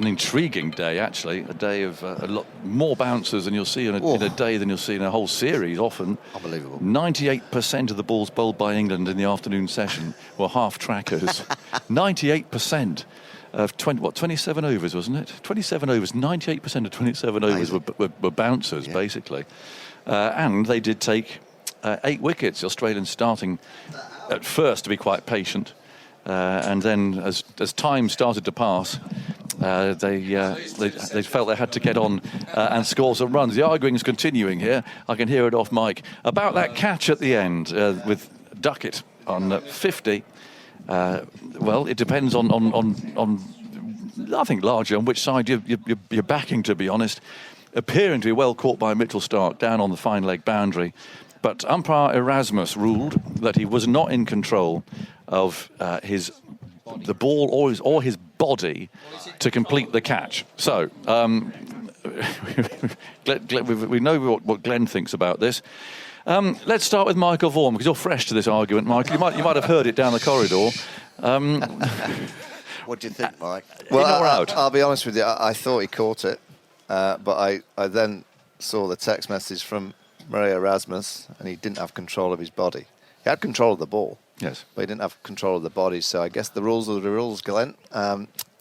an intriguing day, actually. A day of a lot more bouncers than you'll see in a day than you'll see in a whole series often. Unbelievable. 98% of the balls bowled by England in the afternoon session were half-trackers. 98%. Of 27 overs, wasn't it? 27 overs, 98% of 27 overs were bouncers, basically. And they did take 8 wickets. The Australians starting at first to be quite patient. And then as time started to pass, they felt they had to get on and score some runs. The arguing is continuing here. I can hear it off mic. About that catch at the end with Duckett on 50. Well, it depends on I think largely on which side you're backing, to be honest. Appearing to be well caught by Mitchell Starc down on the fine leg boundary. But umpire Erasmus ruled that he was not in control of the ball or his body to complete the catch. So we know what Glenn thinks about this. Let's start with Michael Vaughan, because you're fresh to this argument, Michael. You might have heard it down the corridor. What do you think, Mike? Well, I'll be honest with you. I thought he caught it, but I then saw the text message from Murray Erasmus, and he didn't have control of his body. He had control of the ball, yes, but he didn't have control of the body. So I guess the rules are the rules, Glenn.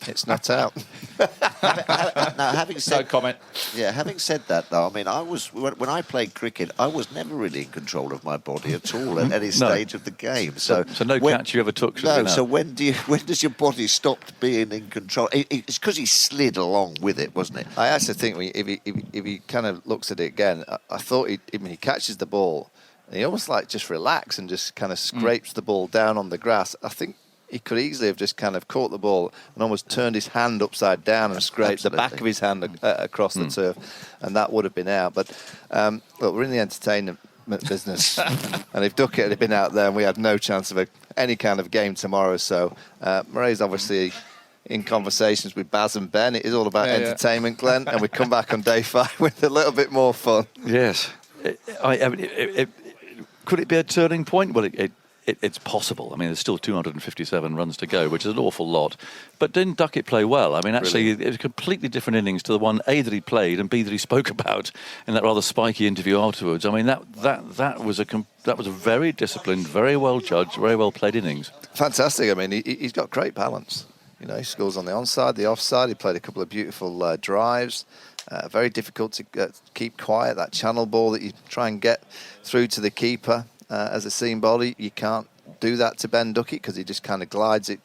It's not out. Now, having said, no comment. Yeah, having said that, though, I mean, when I played cricket, I was never really in control of my body at all at any stage of the game. So no catch you ever took. No. So when does your body stop being in control? It's because he slid along with it, wasn't it? I actually think if he kind of looks at it again, I thought he catches the ball, and he almost like just relaxes and just kind of scrapes the ball down on the grass. I think he could easily have just kind of caught the ball and almost turned his hand upside down and scraped the back of his hand across the turf, and that would have been out. But look, we're in the entertainment business, and if Duckett had been out there, and we had no chance of any kind of game tomorrow. So Murray's obviously in conversations with Baz and Ben. It is all about entertainment, Glenn, and we come back on day 5 with a little bit more fun. Yes. Could it be a turning point? Well, it's possible. I mean, there's still 257 runs to go, which is an awful lot. But didn't Duckett play well? I mean, actually, it was a completely different innings to the one, A, that he played, and B, that he spoke about in that rather spiky interview afterwards. I mean, that was a very disciplined, very well judged, very well played innings. Fantastic. I mean, he's got great balance. You know, he scores on the onside, the offside. He played a couple of beautiful drives. Very difficult to keep quiet. That channel ball that you try and get through to the keeper as a seam bowler, you can't do that to Ben Duckett because he just kind of glides it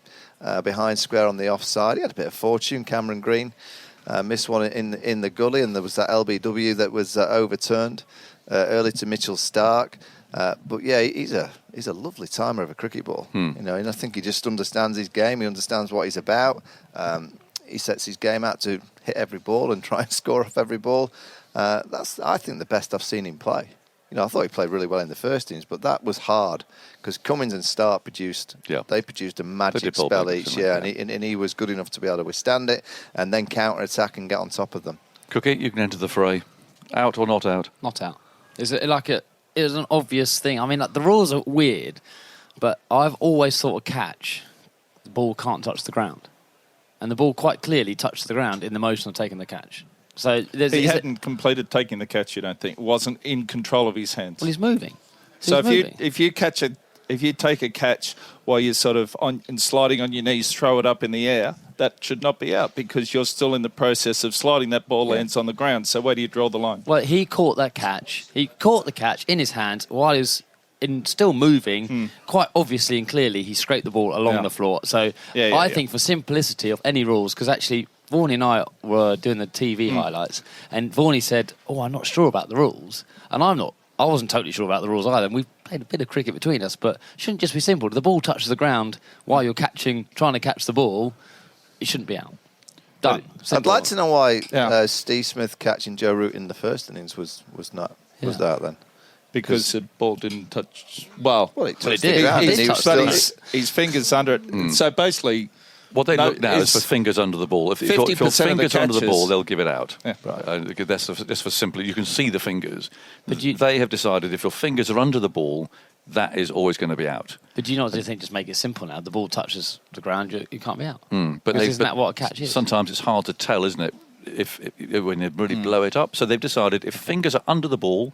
behind square on the offside. He had a bit of fortune. Cameron Green missed one in the gully, and there was that LBW that was overturned early to Mitchell Starc. But yeah, he's a lovely timer of a cricket ball. You know, and I think he just understands his game. He understands what he's about. He sets his game out to hit every ball and try and score off every ball. That's, I think, the best I've seen him play. You know, I thought he played really well in the first innings, but that was hard because Cummins and Starc produced a magic spell each, and he was good enough to be able to withstand it and then counter-attack and get on top of them. Cookie, you can enter the fray. Out or not out? Not out. Is it like it was an obvious thing? I mean, like, the rules are weird, but I've always thought a catch, the ball can't touch the ground. And the ball quite clearly touched the ground in the motion of taking the catch. So he hadn't completed taking the catch, you don't think? Wasn't in control of his hands. Well, he's moving. If you take a catch while you're sort of sliding on your knees, throw it up in the air, that should not be out because you're still in the process of sliding. That ball lands on the ground. So where do you draw the line? Well, he caught that catch. He caught the catch in his hands while he was still moving. Quite obviously and clearly, he scraped the ball along the floor. So I think for simplicity of any rules, because actually Vaughnie and I were doing the TV highlights, and Vaughnie said, I'm not sure about the rules. And I wasn't totally sure about the rules either. And we played a bit of cricket between us, but it shouldn't just be simple. If the ball touches the ground while you're trying to catch the ball, it shouldn't be out. Done. I'd like to know why Steve Smith catching Joe Root in the first innings was out then. Because the ball didn't touch. Well, it touched the ground. His fingers under it. So basically, What they No, look now is for it's fingers under the ball. If your 50% of the fingers under the catches- ball, they'll give it out. Yeah. That's just for simply, you can see the fingers. But They have decided if your fingers are under the ball, that is always going to be out. But do you not think just make it simple now? The ball touches the ground, you can't be out. But Because they- isn't but that what a catch is? Sometimes it's hard to tell, isn't it? If when they really blow it up. So they've decided if fingers are under the ball,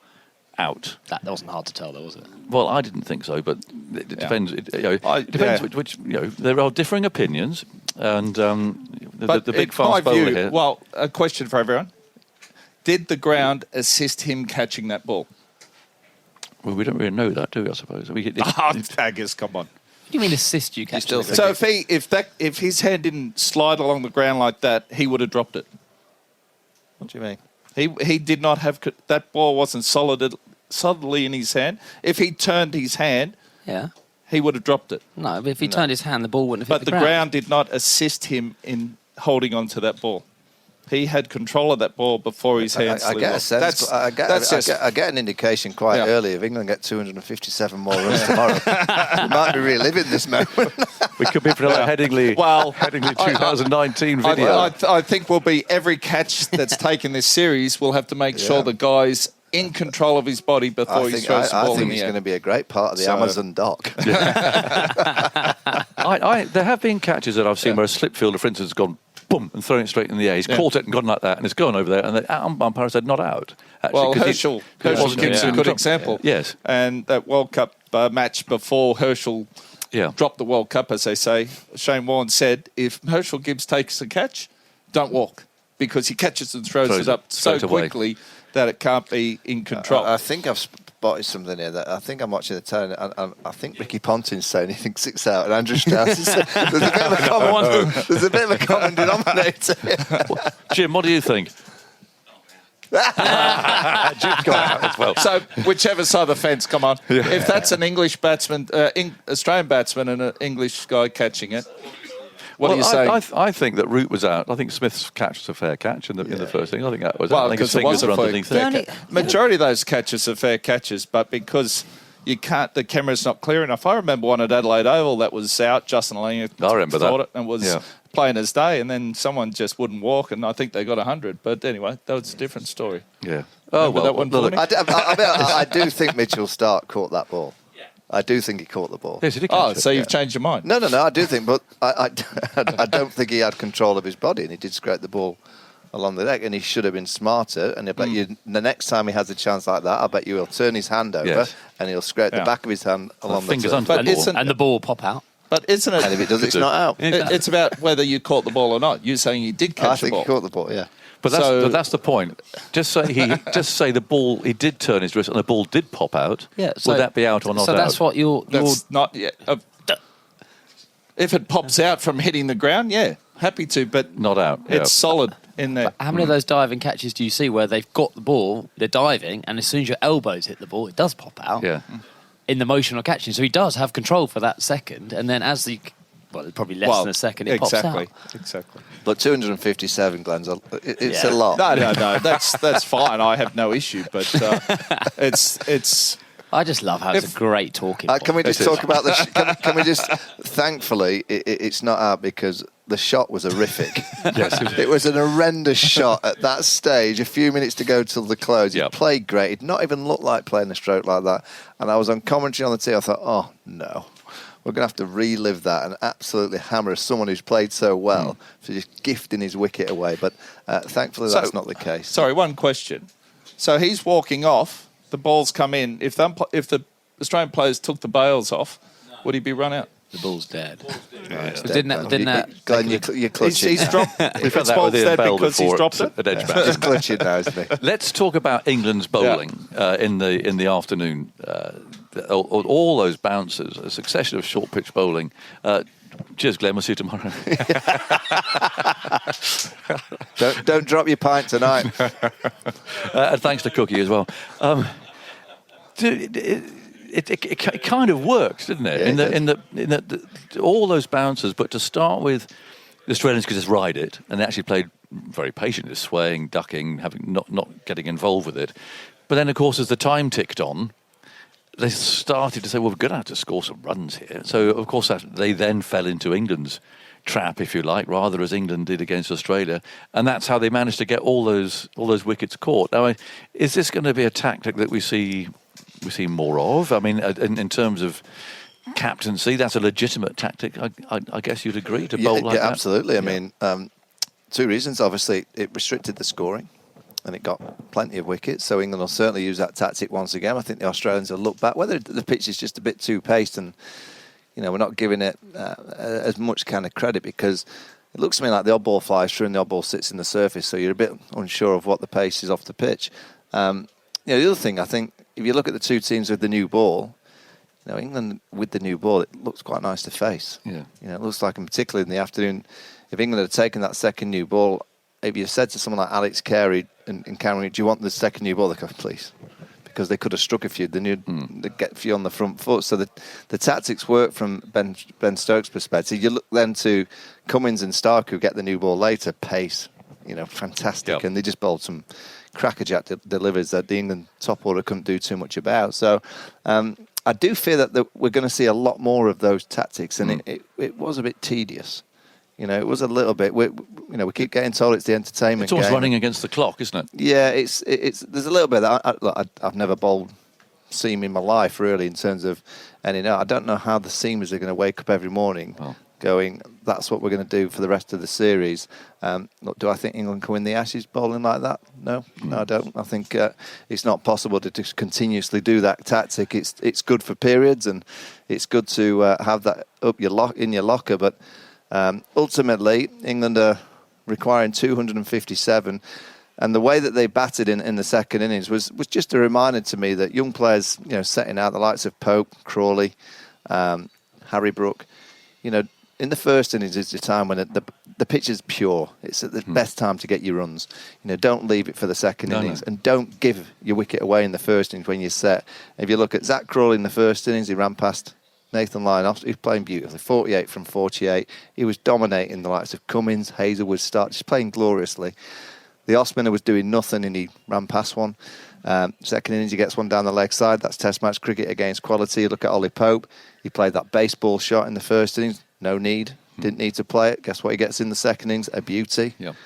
out. That wasn't hard to tell, though, was it? Well, I didn't think so, but it depends. It depends yeah. which. There are differing opinions, and But the big in my fast bowler view, here. well, a question for everyone. Did the ground assist him catching that ball? Well, we don't really know that, do we? I suppose. Taggers, come on. What do you mean assist you catch? still the think- So if his hand didn't slide along the ground like that, he would have dropped it. What do you mean? He did not have that ball wasn't solidly in his hand. If he turned his hand, Yeah. he would have dropped it. No, but if he turned his hand, the ball wouldn't have But hit the ground did not assist him in holding on to that ball. He had control of that ball before his hand I slid get a off. sense. I get an indication quite Yeah. early if England get 257 more runs tomorrow. We might be reliving this moment. We could be for another Headingley, Well, Headingley 2019 video. I think will be every catch that's taken this series will have to make sure the guy's in control of his body before he throws the I ball in think the he's air. going to be a great part of the So- Amazon dock. There have been catches that I've seen where a slip fielder, for instance, has gone boom and thrown it straight in the air. He's caught it and gone like that, and it's gone over there, and the umpire said not out. Actually, Well, 'cause Herschel wasn't gives in a good control. example. Yes. And that World Cup match before Herschel dropped the World Cup, as they say, Shane Warne said, if Herschel Gibbs takes a catch, don't walk, because he catches and throws it up so straight away. quickly that it can't be in control. I think I've spotted something here. That I think I'm watching the telly, and I think Ricky Ponting's saying he thinks it's out, and Andrew Strauss is saying there's a bit of a common, there's a bit of a common denominator. Jim, what do you think? Jim's got out as well. So whichever side of the fence, come on. If that's an English batsman, Australian batsman and an English guy catching it, what are you saying? I think that Root was out. I think Smith's catch was a fair catch in the first thing. I think that was. Well, I think his because it was fingers a were underneath fair it. catch. Majority of those catches are fair catches, but because you can't, the camera's not clear enough. I remember one at Adelaide Oval that was out. Justin Langer I remember thought that. it and was playing his day, and then someone just wouldn't walk, and I think they got 100. But anyway, that was a different story. Yeah. Oh Remember well. that one, look, Paulie? I do think Mitchell Stark caught that ball. I do think he caught the ball. yes, he did Oh, catch it. so you've changed your mind? No, I do think, but I don't think he had control of his body, and he did scrape the ball along the deck, and he should have been smarter. And I bet you, the next time he has a chance like that, I bet you he'll turn his hand over and he'll scrape the back of his hand along the fingers turf. under the ball. And the ball will pop out. But isn't it? And if it does, it's not out. It's about whether you caught the ball or not. You're saying you did I catch the think ball. he caught the ball, yeah. But that's the point. Just say the ball. He did turn his wrist, and the ball did pop out. Yeah. So, Will that be out or not so out? that's what you're. That's not yet. If it pops out from hitting the ground, yeah, happy to. But Not out. it's solid in there. How many of those diving catches do you see where they've got the ball, they're diving, and as soon as your elbows hit the ball, it does pop out Yeah. in the motion of catching. So he does have control for that second, and then as probably less than a second, it pops out. Exactly. But 257, Glenn's it's a lot. No. That's fine. I have no issue. But it's. I just love how it's a great talking point. Can we just talk about the? Can we just? Thankfully, it's not out because the shot was horrific. Yes. It was an horrendous shot at that stage. A few minutes to go till the close. He played great. He'd not even looked like playing a stroke like that. And I was on commentary on the tee. I thought, oh no, we're going to have to relive that and absolutely hammer someone who's played so well for just gifting his wicket away. But thankfully, that's not the case. Sorry, one question. So he's walking off. The ball's come in. If the Australian players took the bails off, would he be run out? The ball's dead. Glenn, you're clutching. He's dropped. We've If had it's that ball's with Ian dead Bell because he's before dropped it. at Edgbaston. He's clutching now, isn't he? Let's talk about England's bowling in the afternoon. All those bouncers, a succession of short pitch bowling. Cheers, Glenn. We'll see you tomorrow. Don't drop your pint tonight. And thanks to Cookie as well. It kind of works, didn't it? Yeah, in the all those bouncers, but to start with, the Australians could just ride it, and they actually played very patiently, swaying, ducking, not getting involved with it. But then, of course, as the time ticked on, they started to say, well, we're going to have to score some runs here. So, of course, they then fell into England's trap, if you like, rather as England did against Australia, and that's how they managed to get all those wickets caught. Now, is this going to be a tactic that we see more of? I mean, in terms of captaincy, that's a legitimate tactic. I guess you'd agree to bowl like that. Absolutely. I mean, two reasons. Obviously, it restricted the scoring, and it got plenty of wickets. So England will certainly use that tactic once again. I think the Australians will look back. Whether the pitch is just a bit too paced, and we're not giving it as much kind of credit, because it looks to me like the odd ball flies through and the odd ball sits in the surface. So you're a bit unsure of what the pace is off the pitch. The other thing, I think, if you look at the two teams with the new ball, England with the new ball, it looks quite nice to face. Yeah. It looks like, and particularly in the afternoon, if England had taken that second new ball, if you said to someone like Alex Carey and Cameron, do you want the second new ball? They go, please. Because they could have struck a few, they'd get a few on the front foot. So the tactics work from Ben Stokes' perspective. You look then to Cummins and Stark, who get the new ball later, pace, fantastic. Yep. And they just bowled some crackerjack deliveries that the England top order couldn't do too much about. So I do fear that we're going to see a lot more of those tactics, and it was a bit tedious. It was a little bit. We keep getting told it's the entertainment. It's almost game. running against the clock, isn't it? Yeah, it's. There's a little bit that I've never bowled seam in my life, really, in terms of any. I don't know how the seamers are going to wake up every morning going, that's what we're going to do for the rest of the series. Look, do I think England can win the Ashes bowling like that? No, I don't. I think it's not possible to just continuously do that tactic. It's good for periods, and it's good to have that up in your locker, but. Ultimately, England are requiring 257, and the way that they batted in the second innings was just a reminder to me that young players, setting out the likes of Pope, Crawley, Harry Brook, in the first innings is the time when the pitch is pure. It's at the best time to get your runs. Don't leave it for the second innings, and don't give your wicket away in the first innings when you're set. If you look at Zach Crawley in the first innings, he ran past Nathan Lyon, he was playing beautifully, 48 from 48. He was dominating the likes of Cummins, Hazelwood, Stark, just playing gloriously. The off-spinner was doing nothing, and he ran past one. Second innings, he gets one down the leg side. That's Test match cricket against quality. Look at Ollie Pope. He played that baseball shot in the first innings. No need. Didn't need to play it. Guess what he gets in the second innings? A beauty. Yep.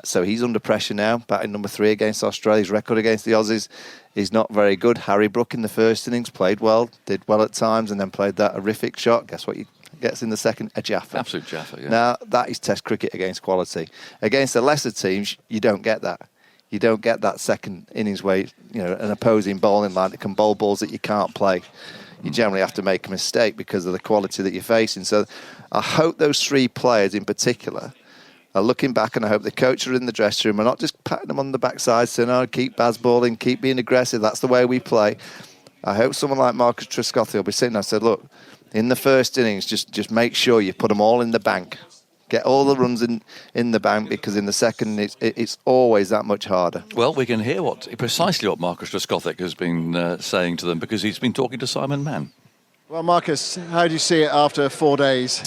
So he's under pressure now, batting number 3 against Australia. His record against the Aussies is not very good. Harry Brook in the first innings played well, did well at times, and then played that horrific shot. Guess what he gets in the second? A Jaffa. Absolute Jaffa, yeah. Now, that is Test cricket against quality. Against the lesser teams, you don't get that. You don't get that second innings where, an opposing bowling line that can bowl balls that you can't play. You generally have to make a mistake because of the quality that you're facing. So I hope those 3 players in particular are looking back, and I hope the coach are in the dressing room and not just patting them on the backside saying, oh, keep Baz bowling, keep being aggressive, that's the way we play. I hope someone like Marcus Trescothick will be sitting there and said, look, in the first innings, just make sure you put them all in the bank. Get all the runs in the bank, because in the second it's always that much harder. Well, we can hear precisely what Marcus Trescothick has been saying to them, because he's been talking to Simon Mann. Well, Marcus, how do you see it after 4 days?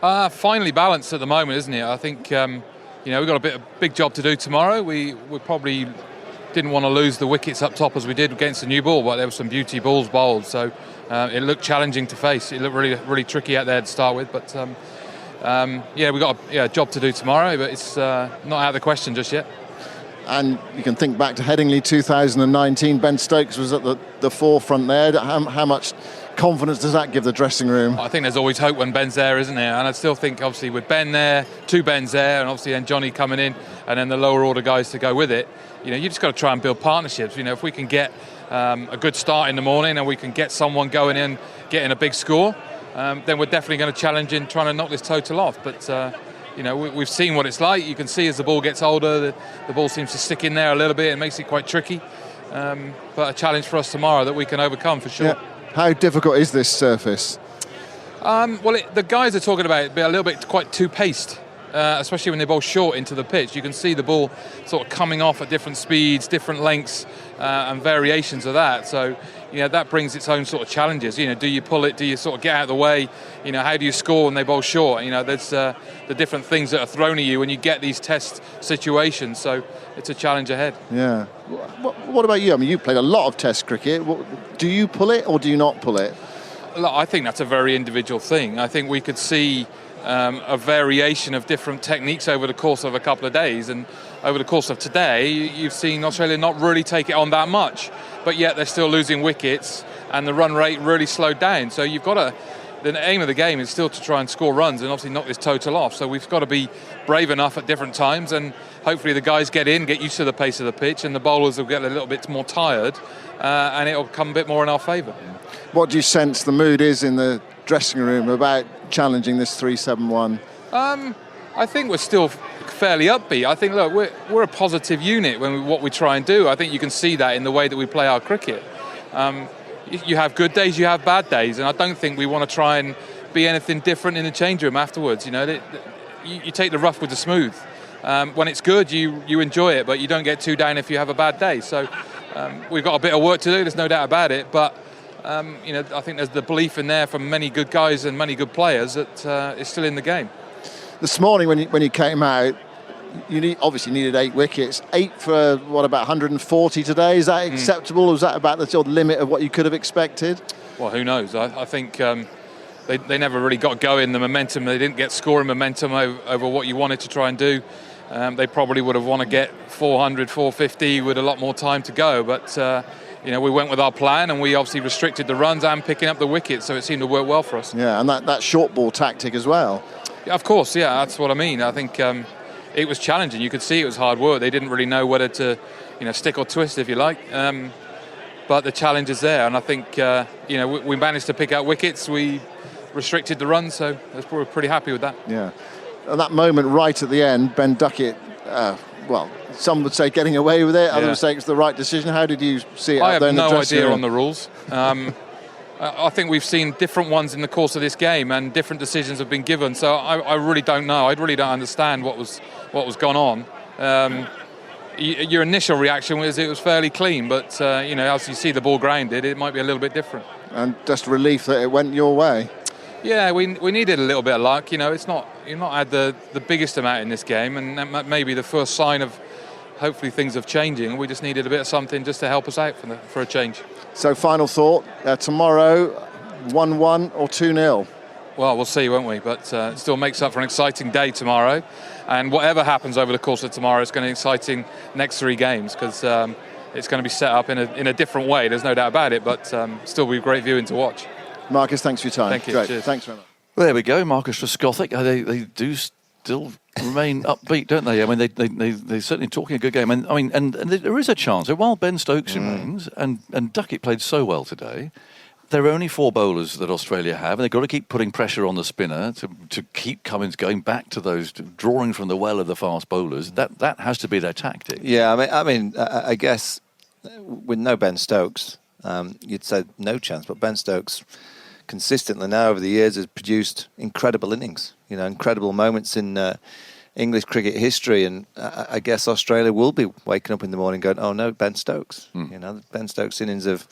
Finally balanced at the moment, isn't it? I think we've got a big job to do tomorrow. We probably didn't want to lose the wickets up top as we did against the new ball, but there were some beauty balls bowled, so it looked challenging to face. It looked really, really tricky out there to start with, but we've got a job to do tomorrow, but it's not out of the question just yet. And you can think back to Headingley 2019. Ben Stokes was at the forefront there. How much confidence does that give the dressing room? I think there's always hope when Ben's there, isn't there? And I still think, obviously, with Ben there, 2 Bens there, and obviously then Johnny coming in, and then the lower order guys to go with it, you just got to try and build partnerships. If we can get a good start in the morning and we can get someone going in, getting a big score, then we're definitely going to challenge in trying to knock this total off. But we've seen what it's like. You can see as the ball gets older, the ball seems to stick in there a little bit and makes it quite tricky. But a challenge for us tomorrow that we can overcome for sure. Yeah. How difficult is this surface? The guys are talking about it being a little bit quite too paced, especially when they bowl short into the pitch. You can see the ball sort of coming off at different speeds, different lengths, and variations of that. So, that brings its own sort of challenges. Do you pull it? Do you sort of get out of the way? How do you score when they bowl short? There's the different things that are thrown at you when you get these test situations. So it's a challenge ahead. Yeah. What about you? I mean, you played a lot of Test cricket. Do you pull it or do you not pull it? Look, I think that's a very individual thing. I think we could see a variation of different techniques over the course of a couple of days. And over the course of today, you've seen Australia not really take it on that much, but yet they're still losing wickets and the run rate really slowed down. So you've got to, the aim of the game is still to try and score runs and obviously knock this total off. So we've got to be brave enough at different times, and hopefully the guys get used to the pace of the pitch, and the bowlers will get a little bit more tired, and it'll come a bit more in our favour. What do you sense the mood is in the dressing room about challenging this 3-7-1? I think we're still fairly upbeat. I think, look, we're a positive unit when what we try and do. I think you can see that in the way that we play our cricket. You have good days, you have bad days, and I don't think we want to try and be anything different in the change room afterwards. You know, you take the rough with the smooth. When it's good, you enjoy it, but you don't get too down if you have a bad day. So we've got a bit of work to do, there's no doubt about it, but I think there's the belief in there from many good guys and many good players that it's still in the game. This morning when you came out, you obviously needed 8 wickets. 8 for, what, about 140 today? Is that acceptable, or is that about the sort of limit of what you could have expected? Well, who knows? I think they never really got going, the momentum. They didn't get scoring momentum over what you wanted to try and do. They probably would have want to get 400, 450 with a lot more time to go, but we went with our plan, and we obviously restricted the runs and picking up the wickets, so it seemed to work well for us. Yeah, and that short ball tactic as well. Yeah, of course, yeah, that's what I mean. I think it was challenging. You could see it was hard work. They didn't really know whether to, stick or twist, if you like. But the challenge is there, and I think we managed to pick out wickets. We restricted the runs, so we're pretty happy with that. Yeah, and that moment right at the end, Ben Duckett. Some would say getting away with it. Others would say it's the right decision. How did you see it? I have no idea on the rules. I think we've seen different ones in the course of this game, and different decisions have been given. So I really don't know. I really don't understand what was gone on. Your initial reaction was it was fairly clean, but as you see the ball grounded, it might be a little bit different. And just relief that it went your way. Yeah, we needed a little bit of luck. It's not you've not had the biggest amount in this game, and that may be the first sign of hopefully things are changing. We just needed a bit of something just to help us out for a change. So final thought, tomorrow, 1-1 or 2-0? Well, we'll see, won't we? But it still makes up for an exciting day tomorrow. And whatever happens over the course of tomorrow, it's going to be exciting next 3 games, because it's going to be set up in a different way. There's no doubt about it, but still be great viewing to watch. Marcus, thanks for your time. Thank you. Great. Cheers. Thanks very much. Well, there we go. Marcus Trescothick. They do still remain upbeat, don't they? I mean, they're certainly talking a good game. And I mean, and there is a chance. While Ben Stokes remains, and Duckett played so well today, there are only 4 bowlers that Australia have, and they've got to keep putting pressure on the spinner to keep Cummins going back to those, drawing from the well of the fast bowlers. That has to be their tactic. Yeah, I guess with no Ben Stokes, you'd say no chance. But Ben Stokes consistently now over the years has produced incredible innings, incredible moments in English cricket history, and I guess Australia will be waking up in the morning going, oh no, Ben Stokes. Ben Stokes' innings of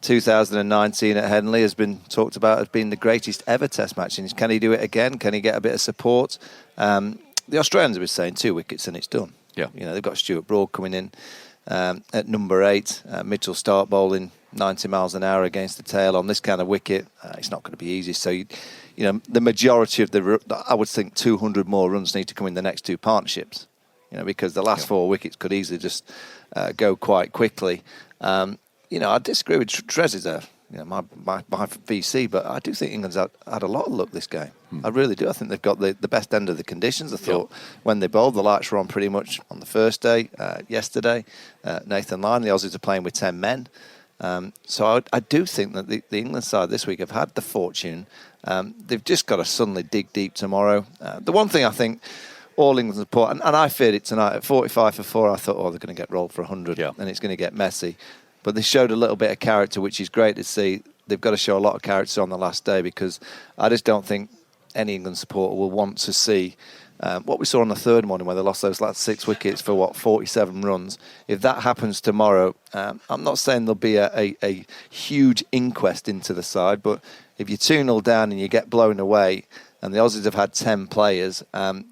2019 at Henley has been talked about as being the greatest ever Test match. Can he do it again? Can he get a bit of support? The Australians have been saying 2 wickets and it's done. Yeah, they've got Stuart Broad coming in at number 8. Mitchell Starc bowling 90 miles an hour against the tail on this kind of wicket. It's not going to be easy. So, the majority of I would think 200 more runs need to come in the next 2 partnerships, because the last 4 wickets could easily just go quite quickly. I disagree with Trez is my VC, but I do think England's had a lot of luck this game. I really do. I think they've got the best end of the conditions. I thought when they bowled, the lights were on pretty much on the first day, yesterday. Nathan Lyon, the Aussies are playing with 10 men. So I do think that the England side this week have had the fortune. They've just got to suddenly dig deep tomorrow. The one thing I think all England's support, and I feared it tonight at 45 for 4, I thought, they're going to get rolled for 100 and it's going to get messy. But they showed a little bit of character, which is great to see. They've got to show a lot of character on the last day, because I just don't think any England supporter will want to see what we saw on the third morning when they lost those last 6 wickets for 47 runs. If that happens tomorrow, I'm not saying there'll be a huge inquest into the side, but if you're 2-0 down and you get blown away, and the Aussies have had 10 players,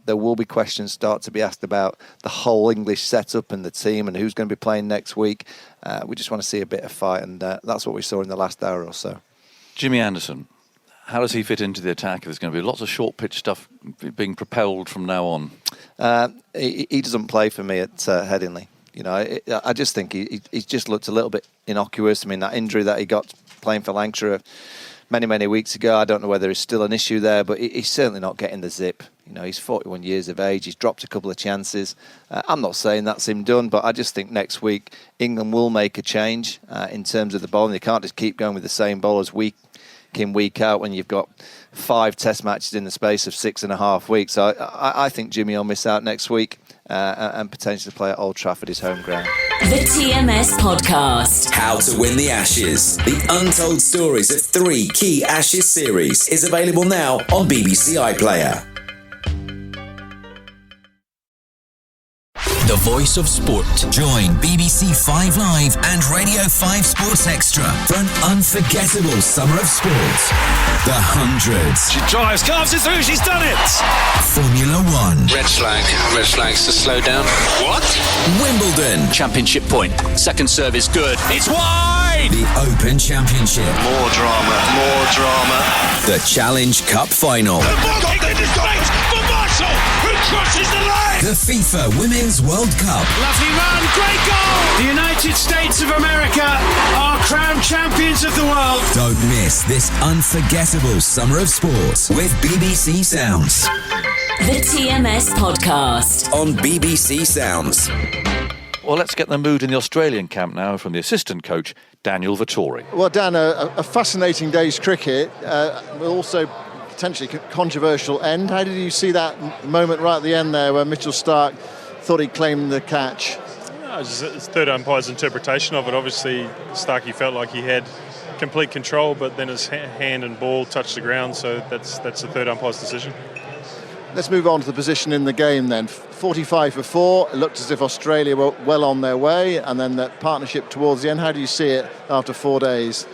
there will be questions start to be asked about the whole English setup and the team and who's going to be playing next week. We just want to see a bit of fight, and that's what we saw in the last hour or so. Jimmy Anderson, How does he fit into the attack? There's going to be lots of short pitch stuff being propelled from now on. He doesn't play for me at Headingley. You know, I just think he just looked a little bit innocuous. I mean, that injury that he got playing for Lancashire many weeks ago, I don't know whether it's still an issue there, but he's certainly not getting the zip. You know, he's 41 years of age. He's dropped a couple of chances. I'm not saying that's him done, but I just think next week England will make a change in terms of the bowling. They can't just keep going with the same bowlers week in, week out when you've got 5 test matches in the space of 6.5 weeks. So I think Jimmy will miss out next week and potentially play at Old Trafford, his home ground. The TMS Podcast. How to Win the Ashes. The untold stories of 3 key Ashes series is available now on BBC iPlayer. The voice of sport. Join BBC 5 Live and Radio 5 Sports Extra for an unforgettable summer of sport. The Hundreds. She drives, carves it through, she's done it! Formula 1. Red flags to slow down. What? Wimbledon. Championship point. Second serve is good. It's wide! The Open Championship. More drama. The Challenge Cup Final. The ball kick into space for Marshall, who crosses the line! The FIFA Women's World Cup. Lovely run, great goal! The United States of America are crowned champions of the world. Don't miss this unforgettable summer of sport with BBC Sounds. The TMS Podcast. On BBC Sounds. Well, let's get the mood in the Australian camp now from the assistant coach, Daniel Vettori. Well, Dan, a fascinating day's cricket, but also potentially controversial end. How did you see that moment right at the end there where Mitchell Starc thought he claimed the catch? It's third umpire's interpretation of it. Obviously, Starkey felt like he had complete control, but then his hand and ball touched the ground, so that's the third umpire's decision. Let's move on to the position in the game then. 45 for 4. It looked as if Australia were well on their way, and then that partnership towards the end. How do you see it after 4 days?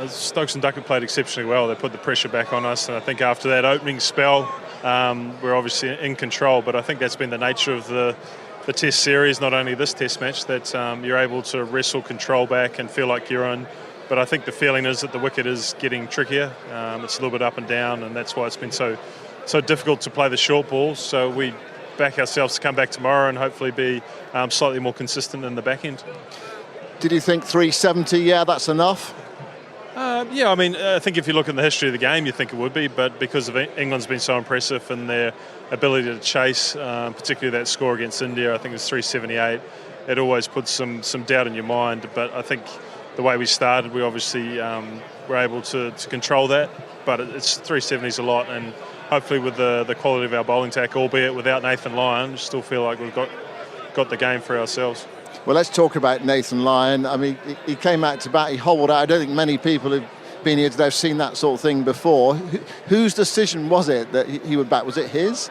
Stokes and Duckett played exceptionally well. They put the pressure back on us, and I think after that opening spell, we're obviously in control, but I think that's been the nature of the Test series, not only this Test match, that you're able to wrestle control back and feel like you're on. But I think the feeling is that the wicket is getting trickier. It's a little bit up and down, and that's why it's been so difficult to play the short balls. So we back ourselves to come back tomorrow and hopefully be slightly more consistent in the back end. Did you think 370, yeah, that's enough? Yeah, I mean, I think if you look in the history of the game, you think it would be, but because of England's been so impressive in their ability to chase, particularly that score against India, I think it was 378, it always puts some doubt in your mind. But I think the way we started, we obviously were able to control that, but it's 370's a lot, and hopefully with the quality of our bowling attack, albeit without Nathan Lyon, still feel like we've got the game for ourselves. Well, let's talk about Nathan Lyon. I mean, he came out to bat, he hobbled out. I don't think many people who've been here today have seen that sort of thing before. Whose decision was it that he would bat? Was it his?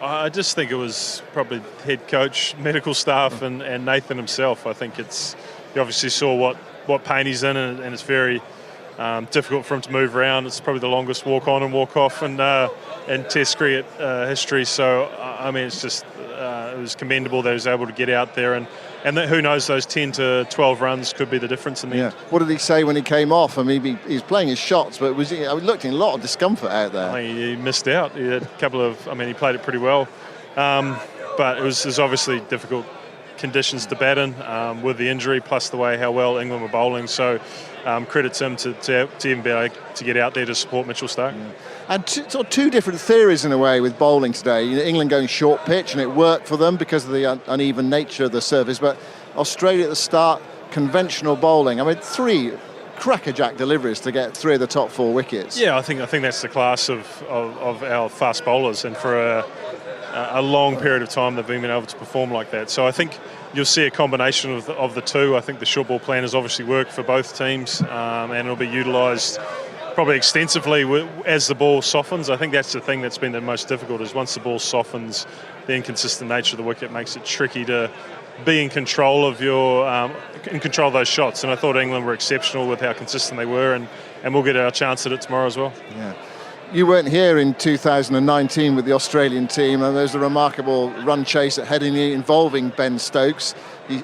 I just think it was probably head coach, medical staff, and Nathan himself. I think he obviously saw what pain he's in, and it's very difficult for him to move around. It's probably the longest walk on and walk off in Test cricket history. So I mean, it's just it was commendable that he was able to get out there, and who knows, those 10 to 12 runs could be the difference in the end. What did he say when he came off? I mean, he was playing his shots, but he looked in a lot of discomfort out there. I mean, he missed out. He had a couple of. I mean, he played it pretty well, but it was obviously difficult conditions to bat in with the injury, plus the way how well England were bowling. So credit to him to even be able to get out there to support Mitchell Starc. Yeah. And two different theories in a way with bowling today. England going short pitch, and it worked for them because of the uneven nature of the surface. But Australia at the start, conventional bowling. I mean, 3 crackerjack deliveries to get 3 of the top 4 wickets. Yeah, I think that's the class of our fast bowlers, and for a long period of time they've been able to perform like that. So I think you'll see a combination of the two. I think the short ball plan has obviously worked for both teams, and it'll be utilised probably extensively as the ball softens. I think that's the thing that's been the most difficult, is once the ball softens, the inconsistent nature of the wicket makes it tricky to be in control of those shots. And I thought England were exceptional with how consistent they were, and we'll get our chance at it tomorrow as well. Yeah. you weren't here in 2019 with the Australian team, and there's a remarkable run chase at Headingley involving Ben Stokes.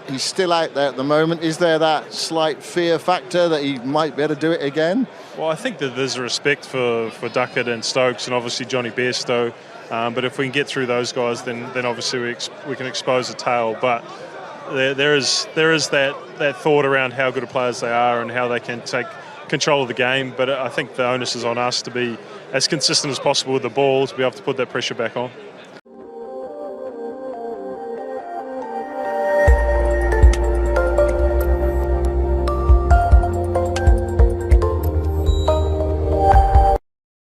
He's still out there at the moment. Is there that slight fear factor that he might be able to do it again? Well, I think that there's a respect for Duckett and Stokes and obviously Johnny Bairstow. But if we can get through those guys, then obviously we can expose a tail. But there is that thought around how good of players they are and how they can take control of the game. But I think the onus is on us to be as consistent as possible with the ball to be able to put that pressure back on.